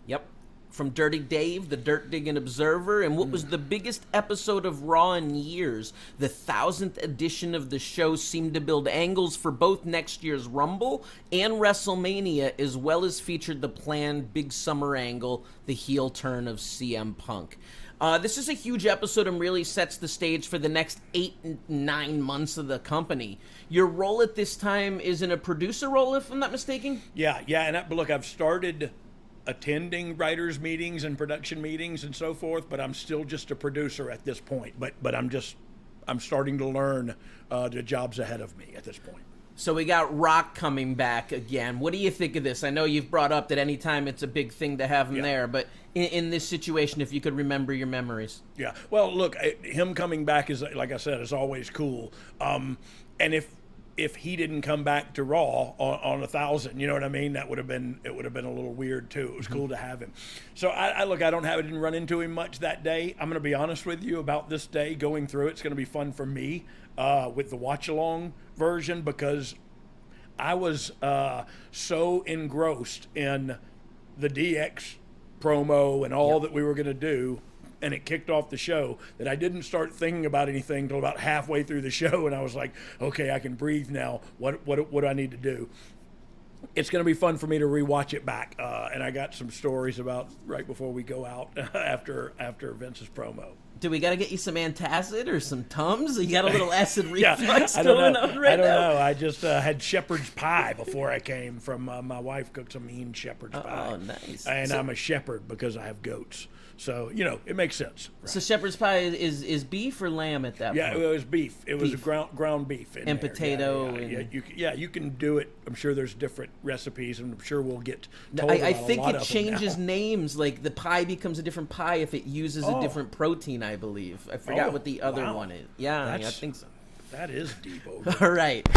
Yep. From Dirty Dave, the Dirt Digging Observer, and what was the biggest episode of Raw in years. The 1000th edition of the show seemed to build angles for both next year's Rumble and WrestleMania, as well as featured the planned big summer angle, the heel turn of CM Punk. This is a huge episode and really sets the stage for the next 8-9 months of the company. Your role at this time is in a producer role, if I'm not mistaken? Yeah, but look, I've started attending writers meetings and production meetings and so forth, but I'm still just a producer at this point. But I'm starting to learn the jobs ahead of me at this point. So we got Rock coming back again. What do you think of this? I know you've brought up that anytime it's a big thing to have him there, but in this situation, if you could remember your memories. Yeah, well, look, him coming back is, like I said, is always cool. And if he didn't come back to Raw on 1,000, you know what I mean? It would have been a little weird too. It was cool to have him. So I didn't run into him much that day. I'm going to be honest with you about this day going through. It's going to be fun for me with the watch along version, because I was so engrossed in the DX promo and all that we were going to do, and it kicked off the show, that I didn't start thinking about anything until about halfway through the show, and I was like, okay, I can breathe now. What do I need to do? It's going to be fun for me to rewatch it back, and I got some stories about right before we go out after Vince's promo. Do we got to get you some antacid or some Tums? You got a little acid reflux I going don't on right now? I don't know. I just had shepherd's pie before I came from my wife cooked some mean shepherd's pie. Oh, nice. And I'm a shepherd because I have goats. So, it makes sense. Right? So shepherd's pie is beef or lamb at that point? Yeah, it was beef. It was ground beef in and there. potato. You can do it. I'm sure there's different recipes, and I'm sure we'll get told I about think a lot it of changes them now. names. Like the pie becomes a different pie if it uses a different protein, I believe. I forgot what the other one is. Yeah, I think so. That is deep over. All right.